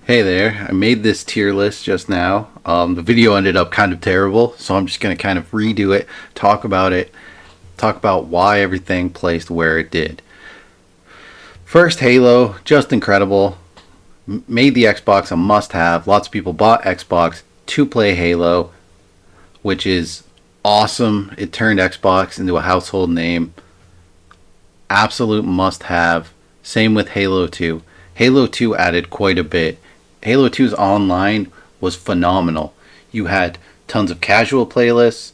Hey there, I made this tier list just now. The video ended up kind of terrible, so I'm just going to kind of redo it, talk about why everything placed where it did. First, Halo, just incredible. Made the Xbox a must have. Lots of people bought Xbox to play Halo, which is awesome. It turned Xbox into a household name. Absolute must have. Same with Halo 2. Halo 2 added quite a bit. Halo 2's online was phenomenal. You had tons of casual playlists,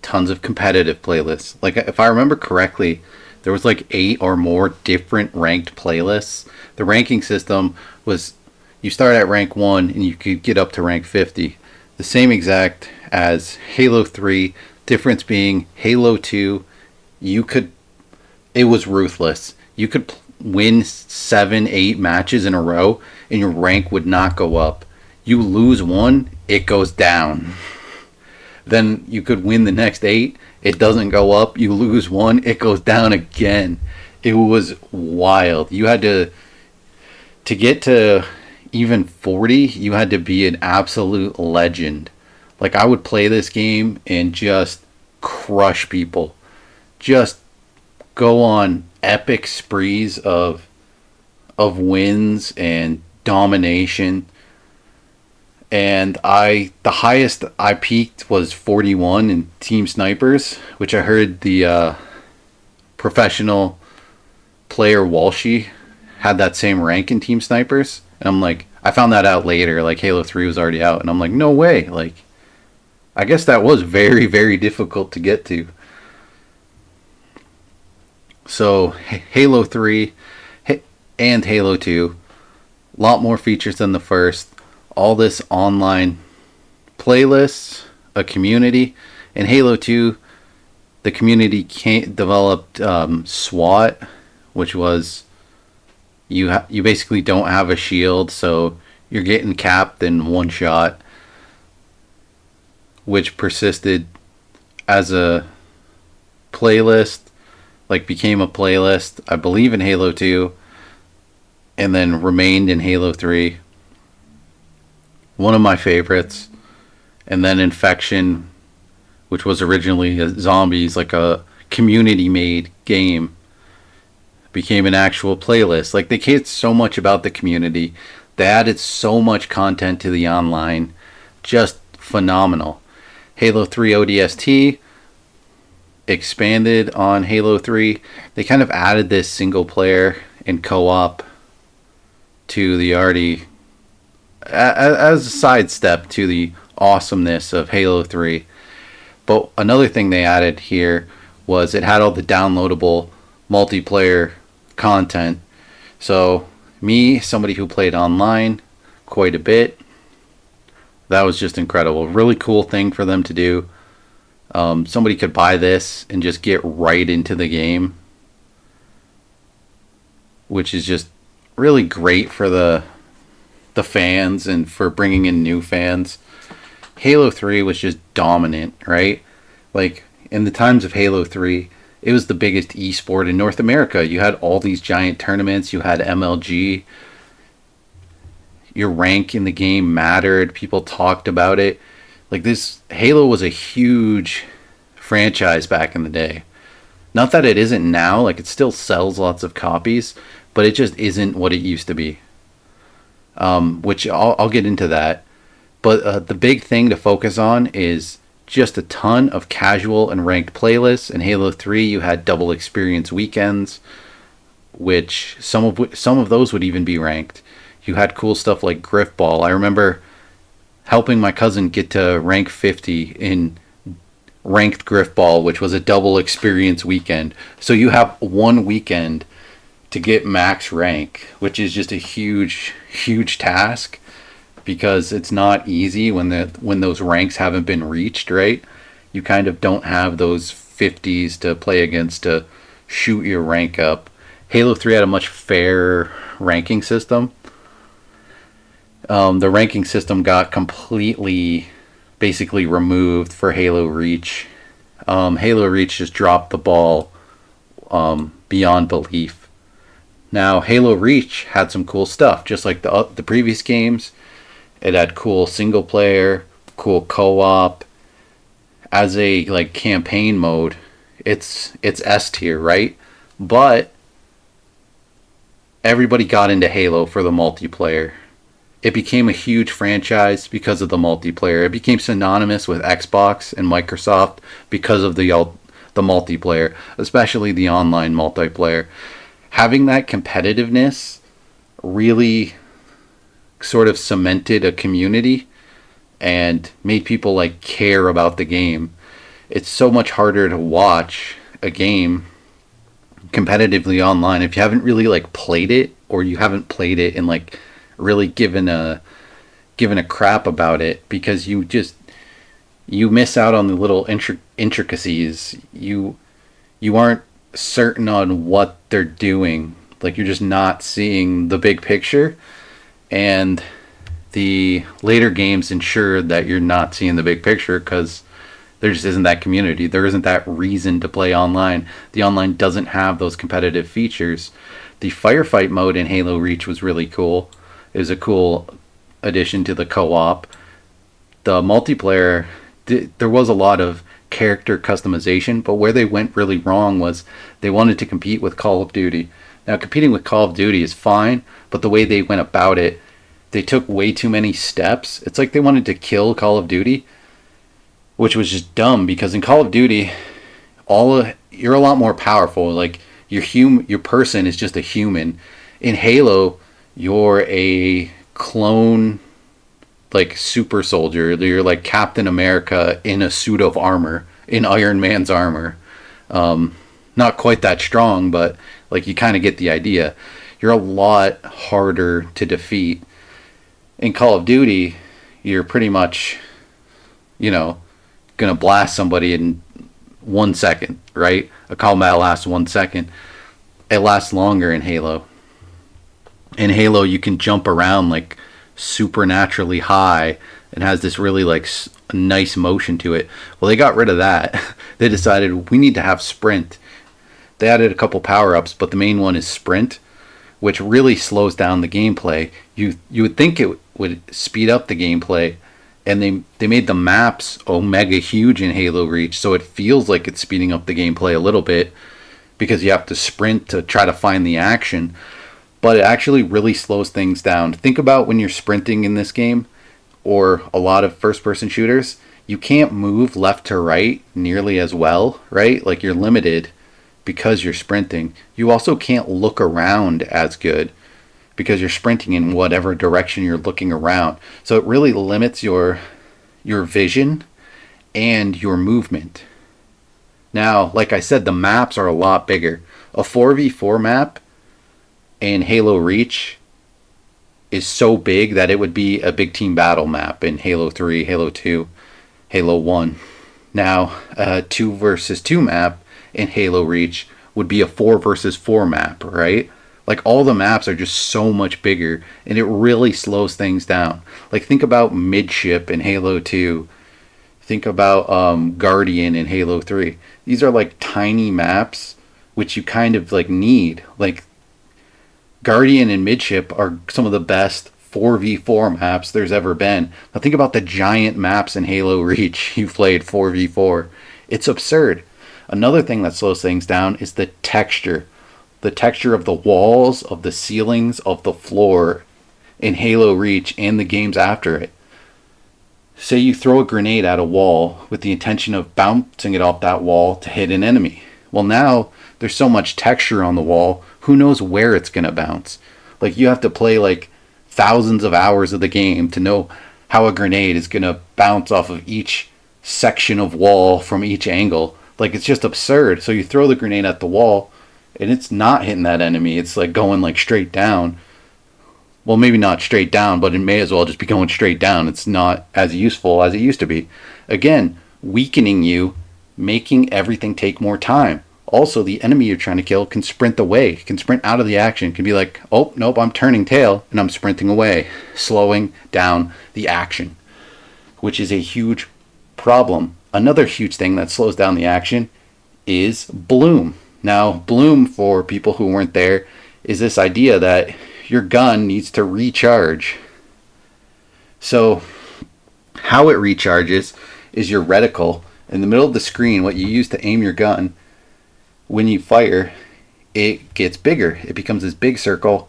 tons of competitive playlists. Like, if I remember correctly, there was like 8 or more different ranked playlists. The ranking system was you start at rank 1 and you could get up to rank 50. The same exact as Halo 3, difference being Halo 2, it was ruthless. You could win 7, 8 matches in a row and your rank would not go up. You lose one, it goes down. Then you could win the next 8, it doesn't go up. You lose one, it goes down again. It was wild. You had to get to even 40, you had to be an absolute legend. Like, I would play this game and just crush people. Just go on epic sprees of wins and domination. And the highest I peaked was 41 in Team Snipers, which I heard the professional player Walshy had that same rank in Team Snipers. And I'm like, I found that out later, like Halo 3 was already out, and I'm like, no way. Like, I guess that was very, very difficult to get to. So Halo 3 and Halo 2, a lot more features than the first. All this online playlists, a community. In Halo 2, the community developed SWAT, which was you basically don't have a shield, so you're getting capped in one shot, which persisted as a playlist, like became a playlist, I believe, in Halo 2, and then remained in Halo 3. One of my favorites. And then Infection, which was originally zombies, like a community-made game, became an actual playlist. Like, they cared so much about the community. They added so much content to the online. Just phenomenal. Halo 3 ODST expanded on Halo 3. They kind of added this single player and co-op to the already, as a sidestep to the awesomeness of Halo 3. But another thing they added here was it had all the downloadable multiplayer content. So me, somebody who played online quite a bit, that was just incredible. Really cool thing for them to do. Somebody could buy this and just get right into the game, which is just really great for the fans and for bringing in new fans. Halo 3 was just dominant, right? Like, in the times of Halo 3, it was the biggest esport in North America. You had all these giant tournaments. You had MLG. Your rank in the game mattered. People talked about it. Like, this Halo was a huge franchise back in the day. Not that it isn't now. Like, it still sells lots of copies, but it just isn't what it used to be. Which I'll get into that. But the big thing to focus on is just a ton of casual and ranked playlists. In Halo 3, you had double experience weekends, which some of those would even be ranked. You had cool stuff like Griffball. I remember helping my cousin get to rank 50 in ranked Griffball, which was a double experience weekend. So you have one weekend to get max rank, which is just a huge, huge task, because it's not easy when those ranks haven't been reached, right? You kind of don't have those 50s to play against to shoot your rank up. Halo 3 had a much fairer ranking system. The ranking system got completely, basically removed for Halo Reach. Halo Reach just dropped the ball beyond belief. Now, Halo Reach had some cool stuff, just like the previous games. It had cool single player, cool co-op. As a like campaign mode, it's S tier, right? But everybody got into Halo for the multiplayer. It became a huge franchise because of the multiplayer. It became synonymous with Xbox and Microsoft because of the multiplayer, especially the online multiplayer. Having that competitiveness really sort of cemented a community and made people like care about the game. It's so much harder to watch a game competitively online if you haven't really like played it, or you haven't played it and like really given a crap about it, because you miss out on the little intricacies. You aren't certain on what they're doing. Like, you're just not seeing the big picture, and the later games ensure that you're not seeing the big picture because there just isn't that community. There isn't that reason to play online. The online doesn't have those competitive features. The firefight mode in Halo Reach was really cool. It was a cool addition to the co-op. The multiplayer, there was a lot of character customization, but where they went really wrong was they wanted to compete with Call of Duty. Now, competing with Call of Duty is fine, but the way they went about it, they took way too many steps. It's like they wanted to kill Call of Duty, which was just dumb, because in Call of Duty, you're a lot more powerful. Like, your person is just a human. In Halo, you're a clone, like, super soldier. You're like Captain America in a suit of armor, in Iron Man's armor. Not quite that strong, but like, you kind of get the idea. You're a lot harder to defeat. In Call of Duty, you're pretty much, gonna blast somebody in 1 second, right? A combat lasts 1 second. It lasts longer in Halo. In Halo, you can jump around like supernaturally high and has this really like nice motion to it. Well, they got rid of that. They decided we need to have sprint. They added a couple power-ups, but the main one is sprint, which really slows down the gameplay. You would think it would speed up the gameplay, and they made the maps omega huge in Halo Reach, so it feels like it's speeding up the gameplay a little bit because you have to sprint to try to find the action, but it actually really slows things down. Think about when you're sprinting in this game, or a lot of first-person shooters, you can't move left to right nearly as well, right? Like, you're limited because you're sprinting. You also can't look around as good because you're sprinting in whatever direction you're looking around. So it really limits your vision and your movement. Now, like I said, the maps are a lot bigger. A 4v4 map in Halo Reach is so big that it would be a big team battle map in Halo 3, Halo 2, Halo 1. Now, a 2 versus 2 map in Halo Reach would be a 4 versus 4 map, right? Like, all the maps are just so much bigger, and it really slows things down. Like, think about Midship in Halo 2. Think about Guardian in Halo 3. These are like tiny maps, which you kind of like need. Like, Guardian and Midship are some of the best 4v4 maps there's ever been. Now think about the giant maps in Halo Reach you've played 4v4. It's absurd. Another thing that slows things down is the texture. The texture of the walls, of the ceilings, of the floor in Halo Reach and the games after it. Say you throw a grenade at a wall with the intention of bouncing it off that wall to hit an enemy. Well, now there's so much texture on the wall, who knows where it's going to bounce. Like, you have to play like thousands of hours of the game to know how a grenade is going to bounce off of each section of wall from each angle. Like, it's just absurd. So you throw the grenade at the wall, and it's not hitting that enemy. It's like going like straight down. Well, maybe not straight down, but it may as well just be going straight down. It's not as useful as it used to be. Again, weakening you, making everything take more time. Also, the enemy you're trying to kill can sprint away, can sprint out of the action, can be like, oh, nope, I'm turning tail, and I'm sprinting away, slowing down the action, which is a huge problem. Another huge thing that slows down the action is bloom. Now, bloom, for people who weren't there, is this idea that your gun needs to recharge. So how it recharges is your reticle in the middle of the screen, what you use to aim your gun. When you fire, it gets bigger. It becomes this big circle,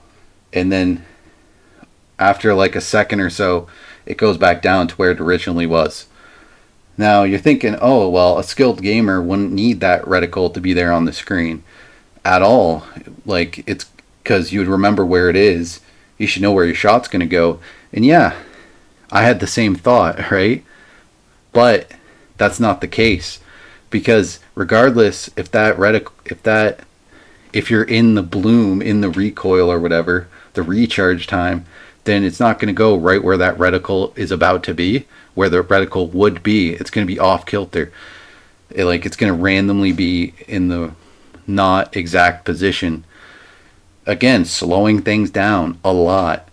and then after like a second or so, it goes back down to where it originally was. Now you're thinking, oh, well, a skilled gamer wouldn't need that reticle to be there on the screen at all. Like, it's because you would remember where it is. You should know where your shot's going to go. And yeah, I had the same thought, right? But that's not the case, because regardless if that reticle, if you're in the bloom, in the recoil or whatever, the recharge time, then it's not going to go right where that reticle is about to be, where the reticle would be. It's going to be off kilter. It's going to randomly be in the not exact position. Again, slowing things down a lot.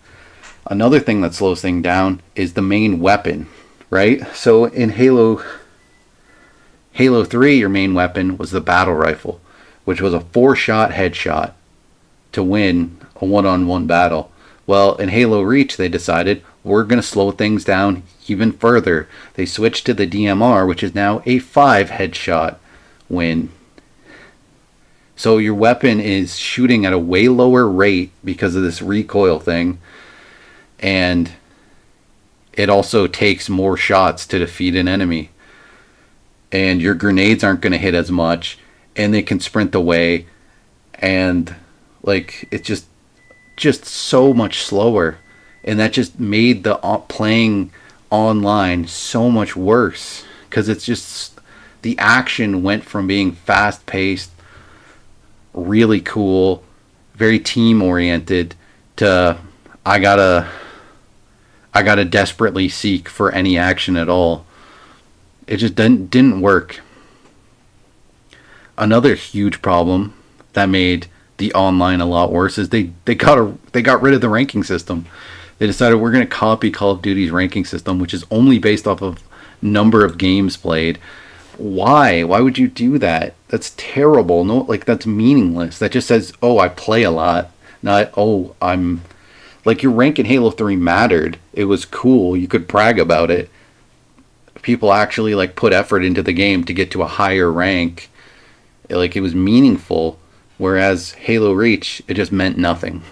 Another thing that slows things down is the main weapon, right? So in Halo 3, your main weapon was the battle rifle, which was a 4-shot headshot to win a one-on-one battle. Well, in Halo Reach, they decided we're going to slow things down even further. They switched to the DMR, which is now a 5 headshot win. So your weapon is shooting at a way lower rate because of this recoil thing. And it also takes more shots to defeat an enemy. And your grenades aren't going to hit as much. And they can sprint away. And it's just so much slower. And that just made the playing online so much worse. Because it's just, the action went from being fast paced, really cool, very team oriented, to I gotta desperately seek for any action at all. It just didn't work. Another huge problem that made the online a lot worse is they got rid of the ranking system. They decided we're going to copy Call of Duty's ranking system, which is only based off of number of games played. Why would you do that? That's terrible. No, that's meaningless. That just says, oh, I play a lot, not, oh, I'm your rank in Halo 3 mattered. It was cool. You could brag about it. People actually put effort into the game to get to a higher rank. It was meaningful. Whereas Halo Reach, it just meant nothing.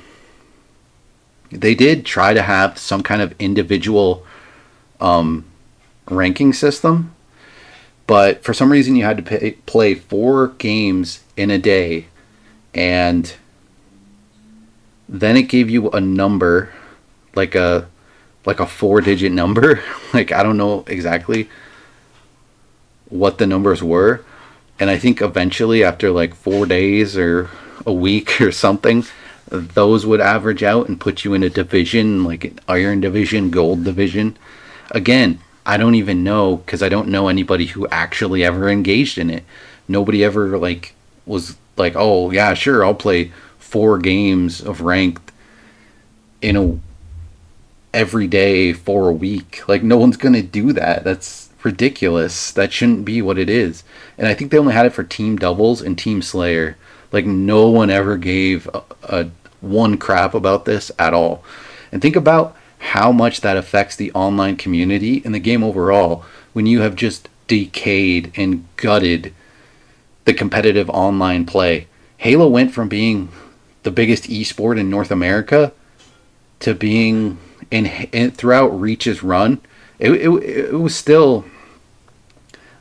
They did try to have some kind of individual ranking system, but for some reason you had to play 4 games in a day, and then it gave you a number, like a 4-digit number. I don't know exactly what the numbers were. And I think eventually, after 4 days or a week or something, those would average out and put you in a division, like an Iron Division, Gold Division. Again, I don't even know, because I don't know anybody who actually ever engaged in it. Nobody ever was oh yeah, sure, I'll play 4 games of ranked every day for a week. No one's gonna do that. That's ridiculous. That shouldn't be what it is. And I think they only had it for Team Doubles and Team Slayer. No one ever gave a one crap about this at all. And think about how much that affects the online community and the game overall when you have just decayed and gutted the competitive online play. Halo went from being the biggest esport in North America to being in throughout Reach's run. It was still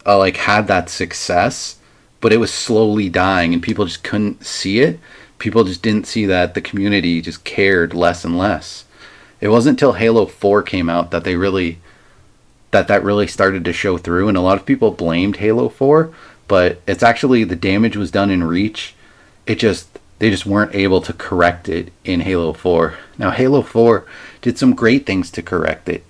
had that success, but it was slowly dying, and people just couldn't see it. People just didn't see that the community just cared less and less. It wasn't until Halo 4 came out that that really started to show through, and a lot of people blamed Halo 4, but it's actually, the damage was done in Reach. They just weren't able to correct it in Halo 4. Now, Halo 4 did some great things to correct it.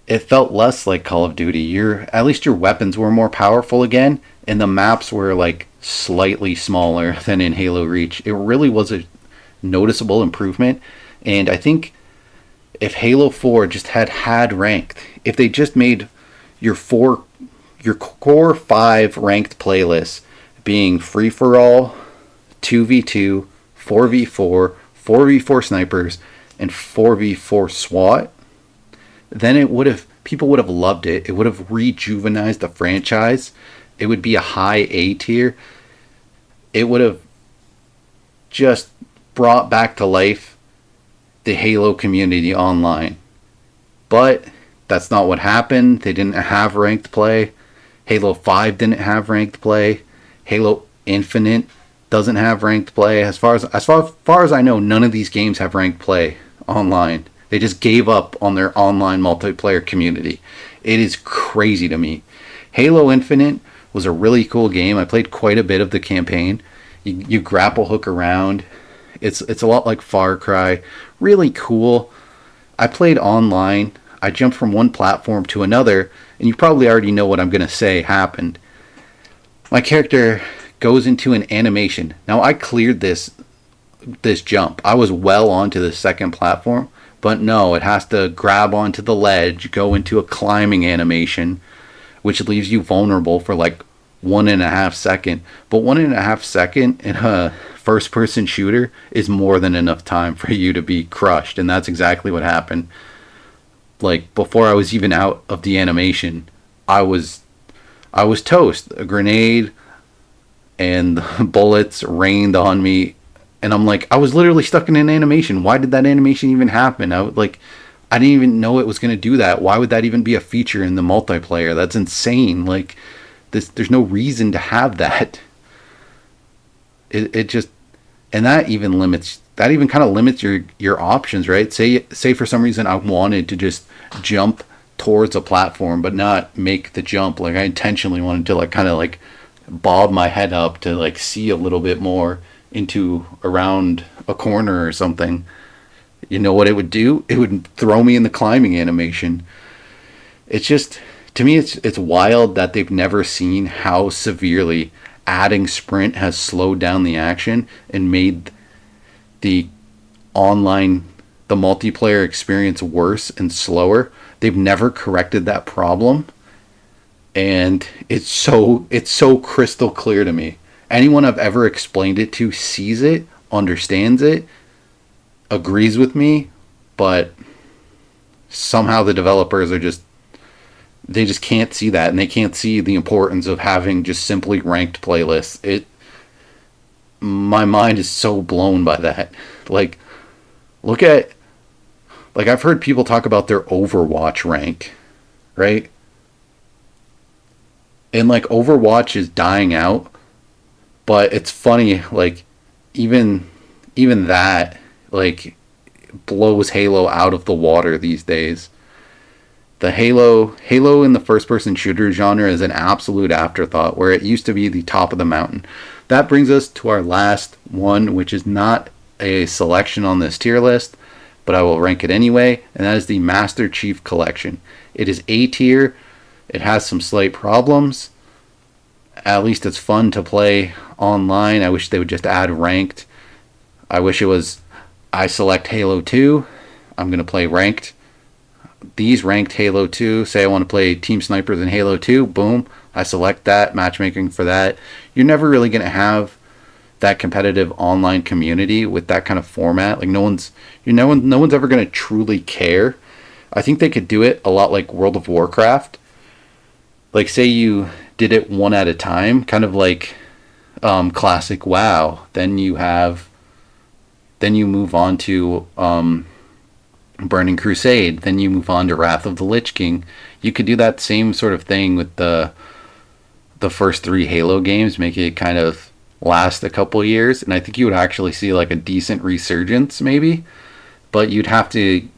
It felt less like Call of Duty. At least your weapons were more powerful again, and the maps were slightly smaller than in Halo Reach. It really was a noticeable improvement, and I think if Halo 4 just had ranked, if they just made your core 5 ranked playlists being free for all, 2v2, 4v4, 4v4 snipers, and 4v4 SWAT, then it would have people would have loved it. It would have rejuvenized the franchise. It would be a high A tier. It would have just brought back to life the Halo community online. But that's not what happened. They didn't have ranked play. Halo 5 didn't have ranked play. Halo Infinite doesn't have ranked play. As far as I know, none of these games have ranked play online. They just gave up on their online multiplayer community. It is crazy to me. Halo Infinite was a really cool game. I played quite a bit of the campaign. You grapple hook around. It's a lot like Far Cry. Really cool. I played online. I jumped from one platform to another, and you probably already know what I'm going to say happened. My character goes into an animation. Now, I cleared this jump. I was well onto the second platform, but no, it has to grab onto the ledge, go into a climbing animation, which leaves you vulnerable for like 1.5 seconds. But 1.5 seconds in a first-person shooter is more than enough time for you to be crushed, and that's exactly what happened. Like, before I was even out of the animation, I was toast. A grenade and bullets rained on me, and I'm like, I was literally stuck in an animation. Why did that animation even happen? I didn't even know it was going to do that. Why would that even be a feature in the multiplayer? That's insane. Like, there's no reason to have that. It just, and that even kind of limits your options, right? Say for some reason I wanted to just jump towards a platform but not make the jump. Like, I intentionally wanted to like kind of like bob my head up to like see a little bit more into around a corner or something. You know what it would do? It would throw me in the climbing animation. It's just, to me, it's wild that they've never seen how severely adding sprint has slowed down the action and made the multiplayer experience worse and slower. They've never corrected that problem, and it's so crystal clear to me. Anyone I've ever explained it to sees it, understands it, agrees with me, but somehow the developers they just can't see that, and they can't see the importance of having just simply ranked playlists. My mind is so blown by that. Like, I've heard people talk about their Overwatch rank, right? And like, Overwatch is dying out, but it's funny, like, even that like blows Halo out of the water these days. The Halo in the first-person shooter genre is an absolute afterthought, where it used to be the top of the mountain. That brings us to our last one, which is not a selection on this tier list, but I will rank it anyway, and that is the Master Chief Collection. It is A tier. It has some slight problems. At least it's fun to play online. I wish they would just add ranked. I wish it was, I select Halo 2, I'm going to play ranked. These ranked Halo 2, say I want to play Team Snipers in Halo 2, boom, I select that, matchmaking for that. You're never really going to have that competitive online community with that kind of format. Like, no one's ever going to truly care. I think they could do it a lot like World of Warcraft. Like, say you did it one at a time, kind of like classic WoW. Then you move on to Burning Crusade, then you move on to Wrath of the Lich King. You could do that same sort of thing with the first 3 Halo games, make it kind of last a couple years, and I think you would actually see like a decent resurgence maybe. But you'd have to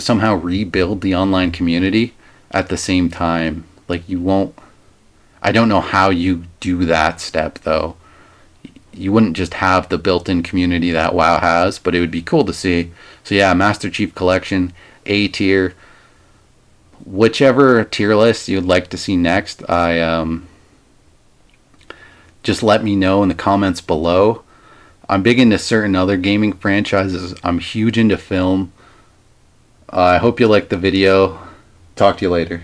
somehow rebuild the online community at the same time. Like, you won't, I don't know how you do that step though. You wouldn't just have the built-in community that WoW has, but it would be cool to see. So yeah, Master Chief Collection, A tier. Whichever tier list you'd like to see next, just let me know in the comments below. I'm big into certain other gaming franchises. I'm huge into film. I hope you liked the video. Talk to you later.